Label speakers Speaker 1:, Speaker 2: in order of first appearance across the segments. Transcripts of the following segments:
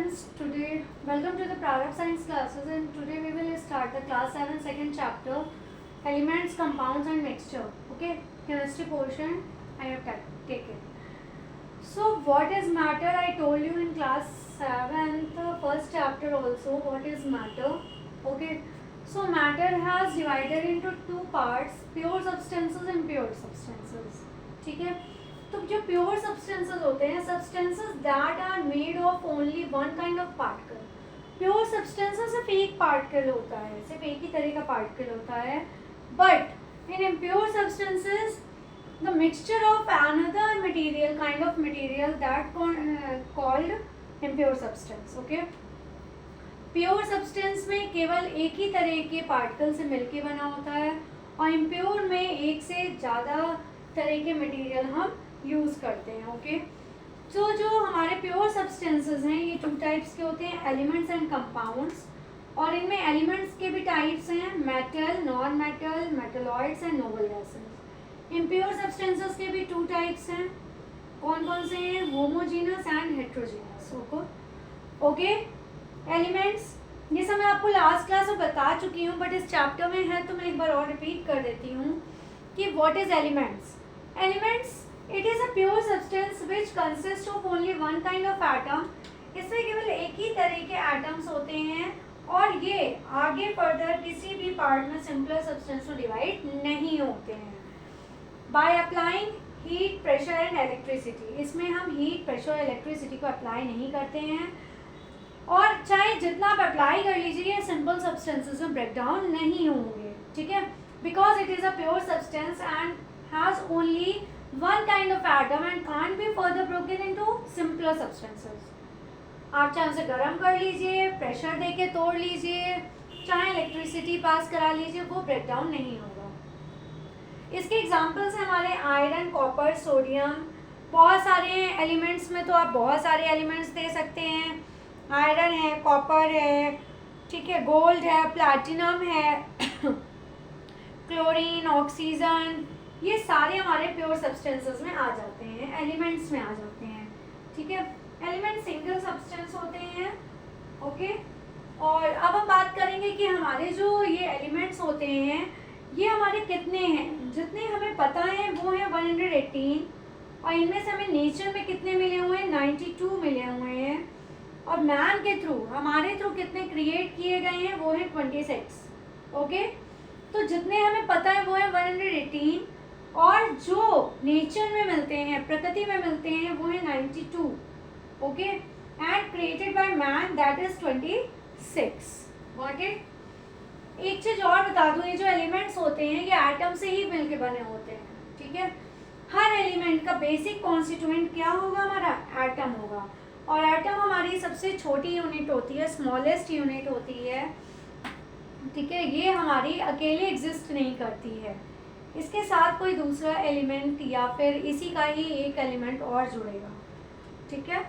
Speaker 1: students, today welcome to the Product Science classes, and today we will start the class 7 second chapter, elements, compounds and mixture. Okay, chemistry portion I have taken. So what is matter? I told you in class 7th first chapter also what is matter. Okay, so matter has divided into two parts, pure substances and impure substances. ठीक है, तो जो pure substances होते हैं, substances that are made of only one kind of particle. Pure substances सिर्फ एक particle होता है, सिर्फ एक ही तरह का पार्टिकल होता है. But in impure substances the mixture of another material, kind of material that called impure substance. Okay, pure substance में केवल एक ही तरह के पार्टिकल से मिलके बना होता है, और इम्प्योर में एक से ज़्यादा तरह के मटेरियल हम यूज़ करते हैं. ओके, तो जो हमारे प्योर सब्सटेंसेस हैं ये टू टाइप्स के होते हैं, एलिमेंट्स एंड कंपाउंड्स. और इनमें एलिमेंट्स के भी टाइप्स हैं, metal, non metal, metalloids and noble gases. Impure substances के भी टू टाइप्स हैं. कौन कौन से हैं? Homogeneous and heterogeneous. Okay, elements ये सब मैं आपको लास्ट क्लास में बता चुकी हूँ, बट इस चैप्टर में है तो मैं एक बार और रिपीट कर देती हूँ कि what is elements. Elements it is a pure substance which consist of only one kind of atom. इसमें केवल एक ही तरह के एटम्स होते हैं और ये आगे फर्दर किसी भी पार्ट में सिंपलर सब्सटेंस में डिवाइड नहीं होते हैं. By applying heat, pressure and electricity. इसमें हम हीट, प्रेशर और इलेक्ट्रिसिटी को अप्लाई नहीं करते हैं, और चाहे जितना आप अप्लाई कर लीजिए ये सिंपल सब्सटेंसेस में ब्रेक डाउन नहीं होंगे. ठीक है, because it is a pure substance and has only one kind of atom and can't be further broken into simpler substances. आप चाहे उसे गर्म कर लीजिए, प्रेशर दे के तोड़ लीजिए, चाहे इलेक्ट्रिसिटी पास करा लीजिए, वो ब्रेक डाउन नहीं होगा. इसके एग्जाम्पल्स हैं हमारे आयरन, कॉपर, सोडियम. बहुत सारे एलिमेंट्स में तो आप बहुत सारे एलिमेंट्स दे सकते हैं. आयरन है, कॉपर है, ठीक है, गोल्ड है, प्लैटिनम है, क्लोरीन, ऑक्सीजन, ये सारे हमारे प्योर सब्सटेंसेस में आ जाते हैं, एलिमेंट्स में आ जाते हैं. ठीक है, एलिमेंट सिंगल सब्सटेंस होते हैं. ओके, और अब हम बात करेंगे कि हमारे जो ये एलिमेंट्स होते हैं ये हमारे कितने हैं. जितने हमें पता है वो है 118, और इनमें से हमें नेचर में कितने मिले हुए हैं? 92 मिले हुए हैं. और मैन के थ्रू, हमारे थ्रू कितने क्रिएट किए गए हैं? वो है 26. ओके, तो जितने हमें पता है वो है 118, और जो नेचर में मिलते हैं, प्रकृति में मिलते हैं, वो है 92. Okay, and created by man that is 26. Got it? एक चीज़ और बता दूँ, ये जो एलिमेंट्स होते हैं ये एटम से ही मिलके बने होते हैं. ठीक है, हर एलिमेंट का बेसिक कॉन्स्टिट्यूएंट क्या होगा? हमारा एटम होगा. और एटम हमारी सबसे छोटी यूनिट होती है, स्मॉलेस्ट यूनिट होती है. ठीक है, ये हमारी अकेले एग्जिस्ट नहीं करती है, इसके साथ कोई दूसरा एलिमेंट या फिर इसी का ही एक एलिमेंट और जुड़ेगा. ठीक है,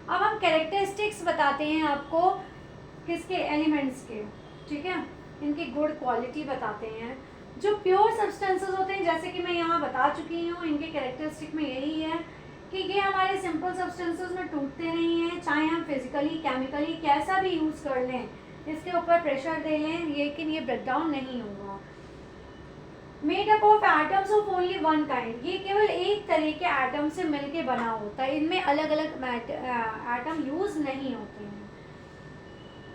Speaker 1: अब हम कैरेक्टरिस्टिक्स बताते हैं आपको किसके? एलिमेंट्स के. ठीक है, इनकी गुड क्वालिटी बताते हैं. जो प्योर सब्सटेंसेस होते हैं, जैसे कि मैं यहाँ बता चुकी हूँ, इनके कैरेक्टरिस्टिक में यही है कि ये हमारे सिंपल सब्सटेंसेस में टूटते नहीं हैं, चाहे हम फिजिकली, केमिकली कैसा भी यूज़ कर लें, इसके ऊपर प्रेशर दे लें, लेकिन ये ब्रेक डाउन नहीं होगा. Made up of atoms of only one kind. ये केवल एक तरह के एटम से मिलके बना होता है, इनमें अलग अलग एटम यूज नहीं होते हैं.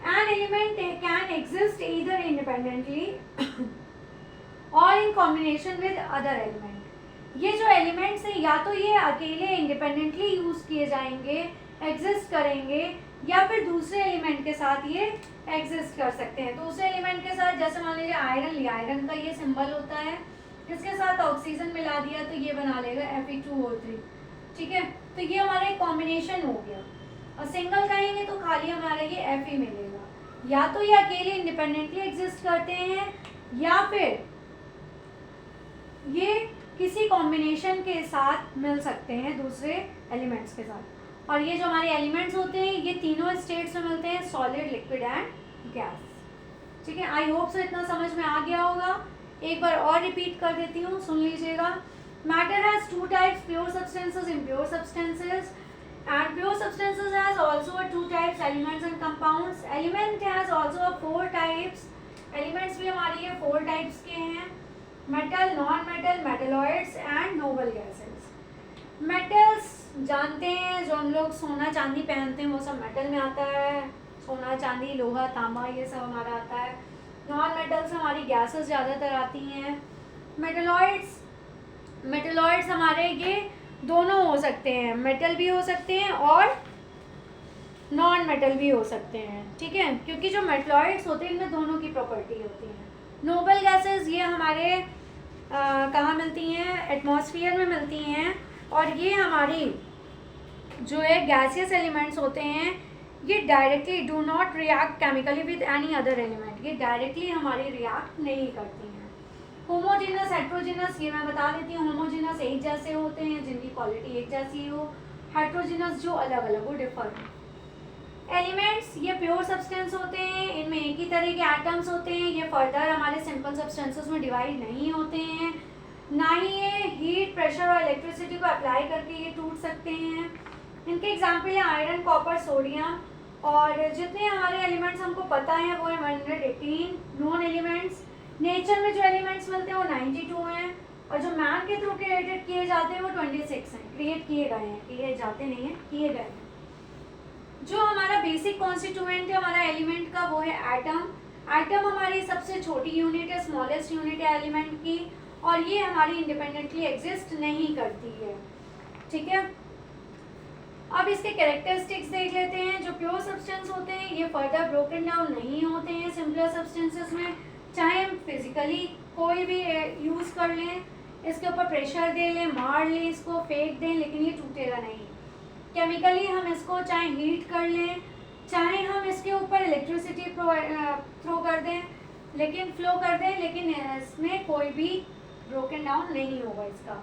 Speaker 1: An element can exist either independently और in combination with other element. ये जो एलिमेंट्स हैं या तो ये अकेले इंडिपेंडेंटली यूज़ किए जाएंगे, एग्जिस्ट करेंगे, या फिर दूसरे एलिमेंट के साथ ये एग्जिस्ट कर सकते हैं. दूसरे एलिमेंट के साथ, जैसे मान लीजिए आयरन लिया, आयरन का ये सिंबल होता है, इसके साथ ऑक्सीजन मिला दिया तो ये बना लेगा Fe2O3. ठीक है, तो ये हमारा एक कॉम्बिनेशन हो गया. और सिंगल कहेंगे तो खाली हमारा ये Fe मिलेगा. या तो ये अकेले इंडिपेंडेंटली एग्जिस्ट करते हैं, या फिर ये किसी कॉम्बिनेशन के साथ मिल सकते हैं दूसरे एलिमेंट्स के साथ. और ये जो हमारे एलिमेंट्स होते हैं ये तीनों स्टेट्स में मिलते हैं, सॉलिड, लिक्विड एंड गैस. ठीक है, आई होप सो इतना समझ में आ गया होगा. एक बार और रिपीट कर देती हूँ, सुन लीजिएगा. Matter has two types, pure substances, impure substances. And pure substances has also two types, elements and compounds. Element has also 4 types. Elements भी हमारी ये 4 टाइप्स के हैं. Metal, non metal, metalloids and noble gases. Metals जानते हैं, जो हम लोग सोना चांदी पहनते हैं वो सब मेटल में आता है. सोना चांदी लोहा तांबा ये सब हमारा आता है. नॉन मेटल्स हमारी गैसेस ज़्यादातर आती हैं. मेटलॉइड्स हमारे ये दोनों हो सकते हैं, मेटल भी हो सकते हैं और नॉन मेटल भी हो सकते हैं. ठीक है, क्योंकि जो मेटलॉइड्स होते हैं इनमें दोनों की प्रॉपर्टी होती है. नोबल गैसेस ये हमारे कहाँ मिलती हैं? एटमॉस्फेयर में मिलती हैं. और ये हमारी जो है गैसियस एलिमेंट्स होते हैं ये directly do not react chemically with any other element. ये डायरेक्टली हमारी रिएक्ट नहीं करती हैं. होमोजीनस, हेट्रोजीनस ये मैं बता देती हूँ. होमोजीनस एक जैसे होते हैं जिनकी क्वालिटी एक जैसी हो. हेट्रोजीनस जो अलग अलग हो, डिफर. एलिमेंट्स ये प्योर सब्सटेंस होते हैं, इनमें एक ही तरह के एटम्स होते हैं. ये फर्दर हमारे सिंपल सब्सटेंसेस में डिवाइड नहीं होते हैं. ना ही ये हीट, प्रेशर और इलेक्ट्रिसिटी को अप्लाई करके ये टूट सकते हैं. इनके एग्जाम्पल है आयरन, कॉपर, सोडियम. और जितने हमारे एलिमेंट्स हमको पता है वो है 118 नोन एलिमेंट्स. नेचर में जो एलिमेंट्स मिलते हैं वो 92 हैं. और जो मैन के थ्रू क्रिएटेड किए जाते हैं वो 26 हैं. क्रिएट किए गए हैं, किए जाते नहीं हैं, किए गए हैं. जो हमारा बेसिक कॉन्स्टिट्यूएंट है हमारा एलिमेंट का वो है एटम. एटम हमारी सबसे छोटी यूनिट है, स्मॉलेस्ट यूनिट है एलिमेंट की. और ये हमारी इंडिपेंडेंटली एग्जिस्ट नहीं करती है. ठीक है, अब इसके कैरेक्टरिस्टिक्स देख लेते हैं. जो प्योर सब्सटेंस होते हैं ये फर्दर ब्रोकन डाउन नहीं होते हैं सिंपलर सब्सटेंसेस में. चाहे हम फिजिकली कोई भी यूज़ कर लें, इसके ऊपर प्रेशर दे लें, मार लें, इसको फेंक दें, लेकिन ये टूटेगा नहीं. केमिकली हम इसको चाहे हीट कर लें, चाहे हम इसके ऊपर इलेक्ट्रिसिटी थ्रो कर दें, लेकिन फ्लो कर दें, लेकिन इसमें कोई भी ब्रोकन डाउन नहीं होगा इसका.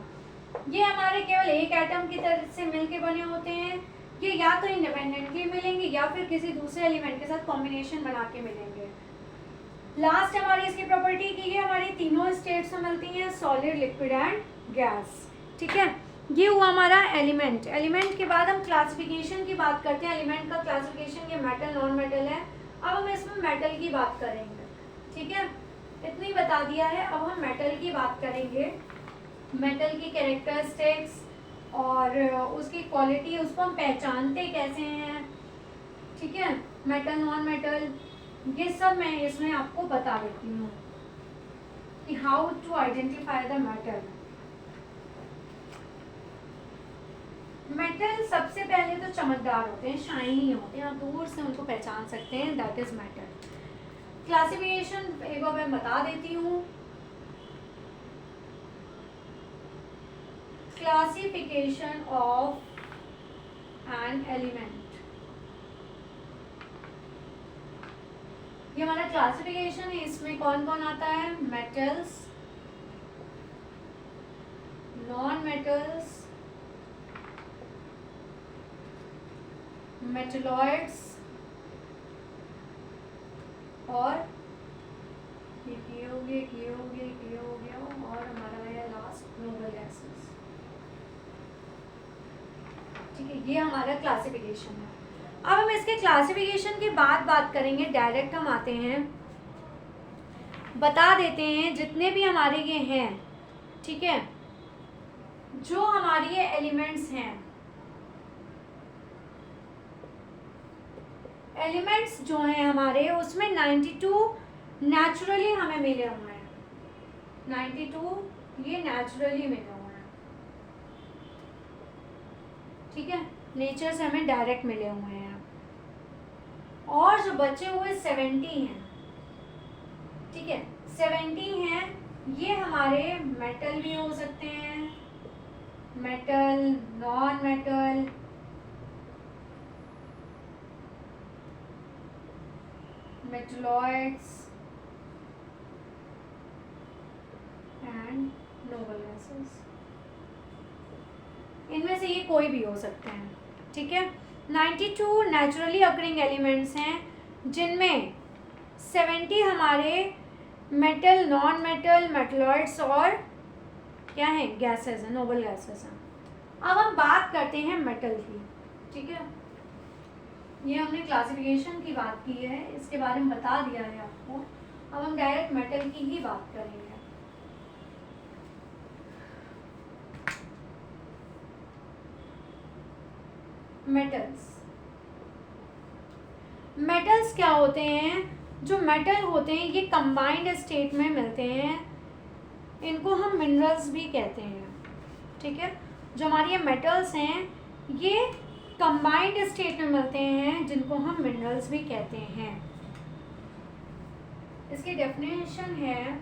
Speaker 1: ये हमारे केवल एक एटम की तरह से मिलके बने होते हैं. ये या तो इंडिपेंडेंटली मिलेंगे या फिर किसी दूसरे एलिमेंट के साथ कॉम्बिनेशन बना के मिलेंगे. लास्ट हमारी इसकी प्रॉपर्टी की ये हमारी तीनों स्टेट्स में मिलती हैं, सॉलिड, लिक्विड एंड गैस. ठीक है, ये हुआ हमारा एलिमेंट. एलिमेंट के बाद हम क्लासिफिकेशन की बात करते हैं. एलिमेंट का क्लासिफिकेशन ये मेटल, नॉन मेटल है. अब हम इसमें मेटल की बात करेंगे. ठीक है, इतनी बता दिया है. अब हम मेटल की बात करेंगे. मेटल की कैरेक्टरिस्टिक्स और उसकी क्वालिटी, उसको हम पहचानते कैसे हैं. ठीक है, मेटल, नॉन मेटल ये सब मैं इसमें आपको बता देती हूँ कि how to identify the metal. Metal सबसे पहले तो चमकदार होते हैं, शाइनी होते हैं, आप दूर से उनको पहचान सकते हैं, दैट इज मेटल. क्लासिफिकेशन एक बार मैं बता देती हूँ. क्लासिफिकेशन ऑफ एन एलिमेंट, ये हमारा क्लासिफिकेशन है. इसमें कौन कौन आता है? मेटल्स, नॉन मेटल्स, मेटलॉइड्स और ये किए हो गया और हमारा है लास्ट नोबल गैसेस. ठीक है, ये हमारा क्लासिफिकेशन है. अब हम इसके क्लासिफिकेशन के बाद बात करेंगे. डायरेक्ट हम आते हैं, बता देते हैं जितने भी हमारे ये हैं. ठीक है, जो हमारी ये एलिमेंट्स हैं, एलिमेंट्स जो हैं हमारे उसमें 92 नेचुरली हमें मिले हुए हैं. 92 ये नेचुरली मिले हुए हैं. ठीक है, नेचर से हमें डायरेक्ट मिले हुए हैं. और जो बचे हुए 70 हैं, ठीक है, 70 हैं, ये हमारे मेटल भी हो सकते हैं, metal, non metal, metalloids and noble gases. इनमें से ये कोई भी हो सकते हैं. ठीक है, 92 नेचुरली अकरिंग एलिमेंट्स हैं, जिनमें 70 हमारे मेटल, नॉन मेटल, मेटलॉइड्स और क्या है, गैसेस हैं, नोबल गैसेस हैं. अब हम बात करते हैं मेटल की. ठीक है, ये हमने क्लासिफिकेशन की बात की है, इसके बारे में बता दिया है आपको। अब हम डायरेक्ट मेटल की ही बात करेंगे। मेटल्स क्या होते हैं? जो मेटल होते हैं ये कंबाइंड स्टेट में मिलते हैं, इनको हम मिनरल्स भी कहते हैं। ठीक है, जो हमारी ये मेटल्स हैं ये कंबाइंड स्टेट में मिलते हैं, जिनको हम मिनरल्स भी कहते हैं। इसकी डेफिनेशन है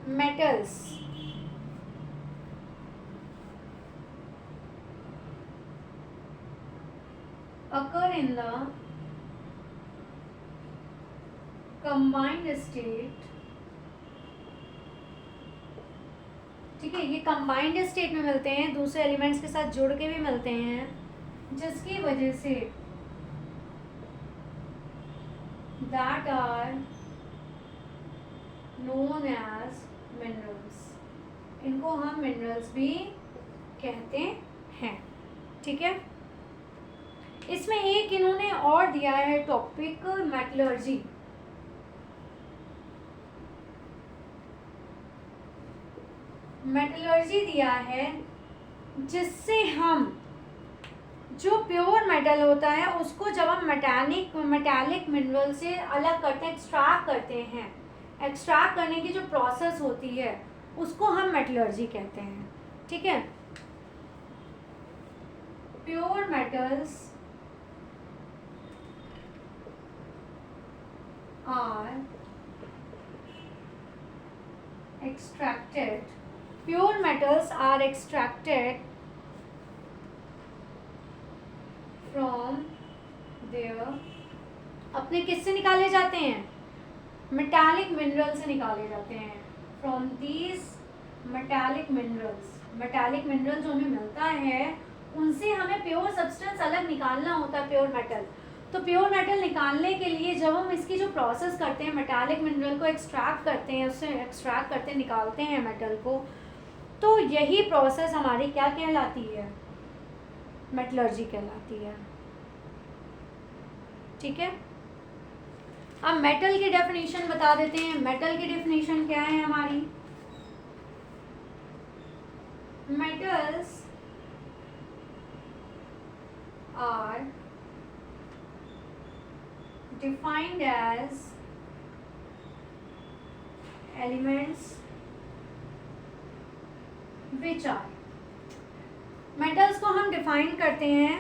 Speaker 1: metals occur in the combined state। ठीक है, ये कंबाइंड स्टेट में मिलते हैं, दूसरे एलिमेंट्स के साथ जुड़ के भी मिलते हैं, जिसकी वजह से that are known as minerals, इनको हम मिनरल्स भी कहते हैं। ठीक है, इसमें एक इन्होंने और दिया है टॉपिक, मेटलर्जी। मेटलर्जी दिया है जिससे हम जो प्योर मेटल होता है उसको जब हम मेटालिक मिनरल से अलग करते हैं, एक्सट्रैक्ट करते हैं, एक्सट्रैक्ट करने की जो प्रोसेस होती है उसको हम मेटलर्जी कहते हैं। ठीक है, pure metals are extracted, pure metals are extracted from their, अपने किससे निकाले जाते हैं? मेटालिक मिनरल से निकाले जाते हैं। From these metallic minerals, metallic mineral जो हमें मिलता है उनसे हमें प्योर सब्सटेंस अलग निकालना होता है, प्योर मेटल। तो प्योर मेटल निकालने के लिए जब हम इसकी जो प्रोसेस करते हैं, मेटालिक मिनरल को एक्सट्रैक्ट करते हैं, उससे एक्सट्रैक्ट करते निकालते हैं मेटल को, तो यही प्रोसेस हमारी क्या कहलाती है? मेटलर्जी कहलाती है। ठीक है, अब मेटल की डेफिनेशन बता देते हैं। मेटल की डेफिनेशन क्या है हमारी? Metals are defined as elements which are, metals को हम डिफाइन करते हैं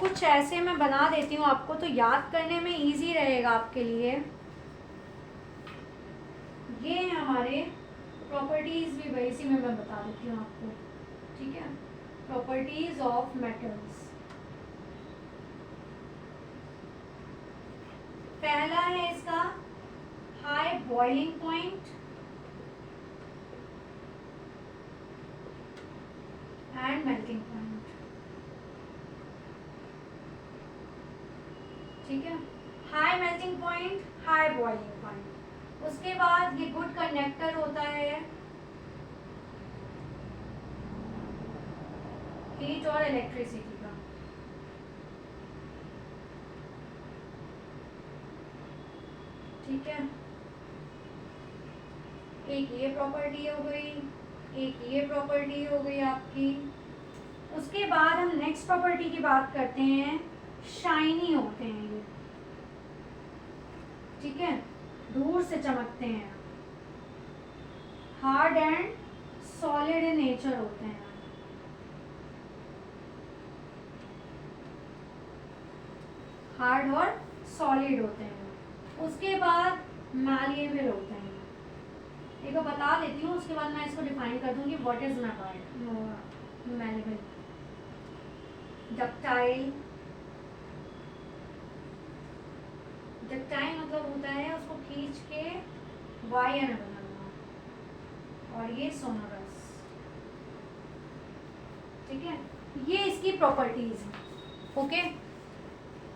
Speaker 1: कुछ ऐसे, मैं बना देती हूँ आपको तो याद करने में इजी रहेगा आपके लिए। ये है हमारे प्रॉपर्टीज भी, वही सी मैं बता देती हूँ आपको। ठीक है, प्रॉपर्टीज ऑफ मेटल्स। पहला है इसका high boiling point and melting point. ठीक है, high melting point, high boiling point. उसके बाद ये गुड कंडक्टर होता है हीट और इलेक्ट्रिसिटी का। ठीक है, एक ये प्रॉपर्टी हो गई, एक ये प्रॉपर्टी हो गई आपकी। उसके बाद हम नेक्स्ट प्रॉपर्टी की बात करते हैं, शाइनी होते हैं ये। ठीक है, दूर से चमकते हैं, hard and solid in nature होते हैं। हार्ड और सॉलिड होते हैं। उसके बाद मैलिएबल होते हैं। एक बार बता देती हूँ, उसके बाद मैं इसको डिफाइन कर दूंगी what is malleable. Ductile, ductile मतलब होता है उसको खींच के वायर में बनाना, और ये सोनोरस। ठीक है, ये इसकी प्रॉपर्टीज है। ओके,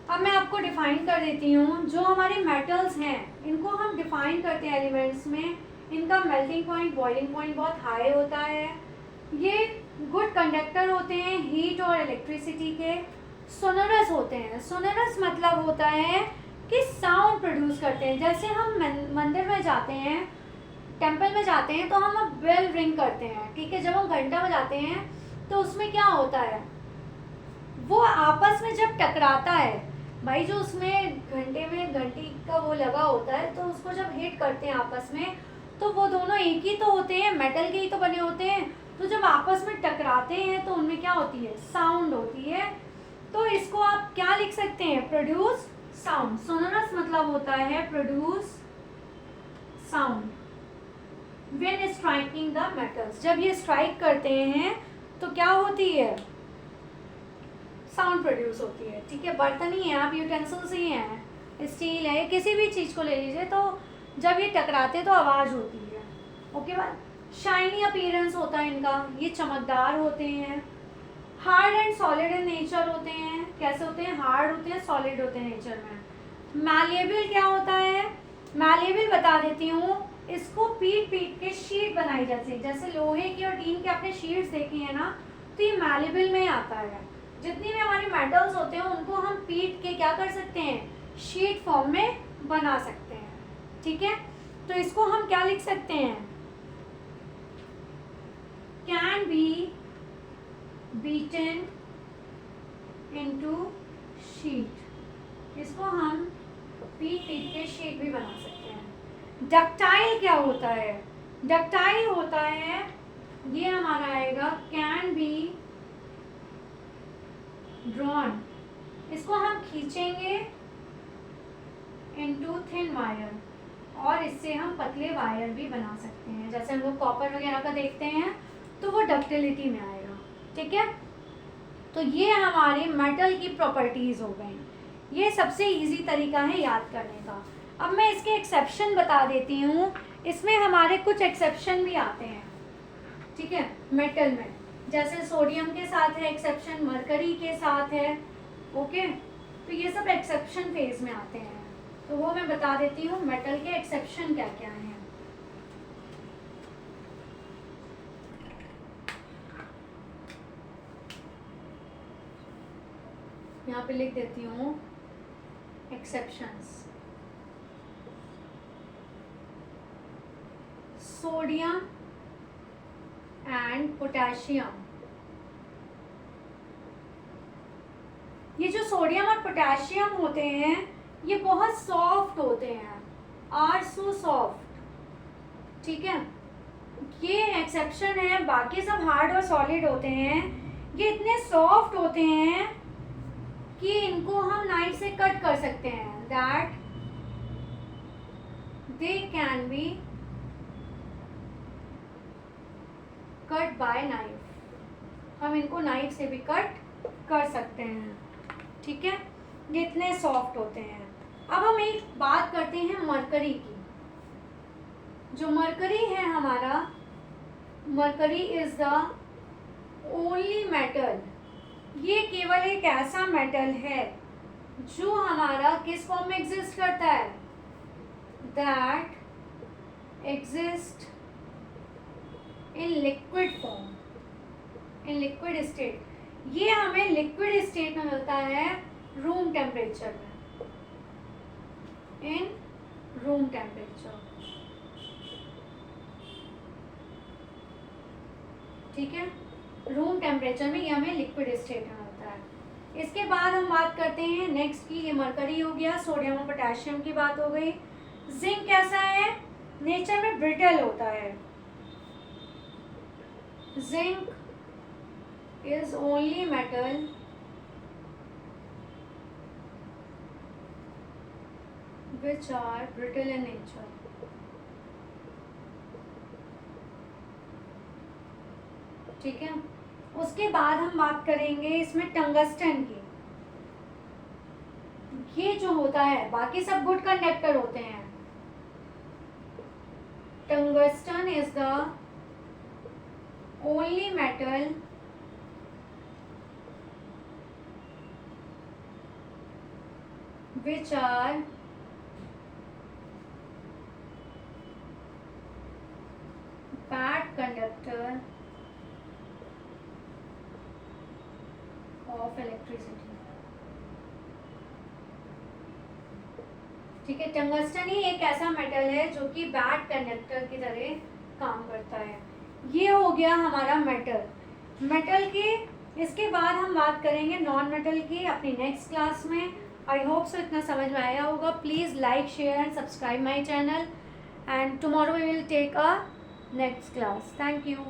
Speaker 1: अब मैं आपको डिफाइन कर देती हूँ। जो हमारे मेटल्स हैं इनको हम डिफाइन करते हैं एलिमेंट्स में, इनका मेल्टिंग पॉइंट, बॉइलिंग पॉइंट बहुत हाई होता है। ये गुड कंडक्टर होते हैं हीट और इलेक्ट्रिसिटी के। सोनरस होते हैं, सोनरस मतलब होता है कि साउंड प्रोड्यूस करते हैं। जैसे हम मंदिर में जाते हैं, टेंपल में जाते हैं, तो हम बेल रिंग करते हैं, ठीक है। जब हम घंटा बजाते हैं तो उसमें क्या होता है, वो आपस में जब टकराता है भाई, जो उसमें घंटे में घंटी का वो लगा होता है, तो उसको जब हिट करते हैं आपस में, तो वो दोनों एक ही तो होते हैं, मेटल के ही तो बने होते हैं। तो जब आपस में टकराते हैं तो उनमें क्या होती है, साउंड होती है। तो इसको आप क्या लिख सकते हैं, प्रोड्यूस साउंड। सोनरस मतलब होता है produce sound when striking the metals. जब ये स्ट्राइक करते हैं तो क्या होती है, साउंड प्रोड्यूस होती है, ठीक है। बर्तन ही है, आप यूटेंसिल्स ही हैं, स्टील है, किसी भी चीज़ को ले लीजिए, तो जब ये टकराते तो आवाज़ होती है। ओके बात। शाइनी अपीयरेंस होता है इनका, ये चमकदार होते हैं। Hard and solid in nature होते हैं। कैसे होते हैं, हार्ड होते हैं, सॉलिड होते हैं नेचर में। मैलिएबल क्या होता है, मैलिएबल बता देती हूँ, इसको पीट पीट के शीट बनाई जाती है। जैसे लोहे की और टीन की आपने शीट्स देखी है ना, तो ये मैलिएबल में आता है। जितनी भी हमारी मेटल्स होते हैं उनको हम पीट के क्या कर सकते हैं, शीट फॉर्म में बना सकते हैं, ठीक है। तो इसको हम क्या लिख सकते हैं, can be beaten into sheet. इसको हम पीट पीट के शीट भी बना सकते हैं। डक्टाइल क्या होता है, डक्टाइल होता है, ये हमारा आएगा कैन बी ड्रॉन। इसको हम खींचेंगे इनटू थिन वायर, और इससे हम पतले वायर भी बना सकते हैं। जैसे हम लोग कॉपर वगैरह का देखते हैं तो वो डक्टिलिटी में आएगा, ठीक है। तो ये हमारी मेटल की प्रॉपर्टीज हो गई। ये सबसे इजी तरीका है याद करने का। अब मैं इसके एक्सेप्शन बता देती हूँ। इसमें हमारे कुछ एक्सेप्शन भी आते हैं, ठीक है, मेटल में। जैसे सोडियम के साथ है एक्सेप्शन, मरकरी के साथ है, ओके। तो ये सब एक्सेप्शन फेज में आते हैं, तो वो मैं बता देती हूँ मेटल के एक्सेप्शन क्या क्या हैं। यहाँ पे लिख देती हूँ एक्सेप्शंस। सोडियम एंड पोटेशियम, ये जो सोडियम और पोटेशियम होते हैं ये बहुत सॉफ्ट होते हैं, आर सो सॉफ्ट, ठीक है। ये एक्सेप्शन है, बाकी सब हार्ड और सॉलिड होते हैं। ये इतने सॉफ्ट होते हैं कि इनको हम नाइफ से कट कर सकते हैं, that they can be cut by knife. हम इनको नाइफ से भी कट कर सकते हैं, ठीक है। ये इतने सॉफ्ट होते हैं। अब हम एक बात करते हैं मरकरी की। जो मरकरी है हमारा, mercury is the only metal, ये केवल एक ऐसा मेटल है जो हमारा किस फॉर्म में एग्जिस्ट करता है, that exist in liquid form, in liquid state. ये हमें लिक्विड स्टेट में मिलता है रूम टेम्परेचर में, इन रूम टेम्परेचर, ठीक है। रूम टेम्परेचर में ये हमें लिक्विड स्टेट में मिलता है। इसके बाद हम बात करते हैं नेक्स्ट की, ये मरकरी हो गया, सोडियम और पोटेशियम की बात हो गई। जिंक कैसा है, नेचर में ब्रिटल होता है। Zinc is only metal which are brittle in nature, ठीक है। उसके बाद हम बात करेंगे इसमें टंगस्टन की। ये जो होता है, बाकी सब गुड कंडक्टर होते हैं, tungsten is the only metal which are bad conductor of electricity. ठीक है, टंगस्टन ही एक ऐसा मेटल है जो कि बैड कंडक्टर की तरह काम करता है। ये हो गया हमारा मेटल के। इसके बाद हम बात करेंगे नॉन मेटल की अपनी नेक्स्ट क्लास में। आई होप सो इतना समझ में आया होगा। Please like, share and subscribe my channel, and tomorrow we will take a next class. Thank you.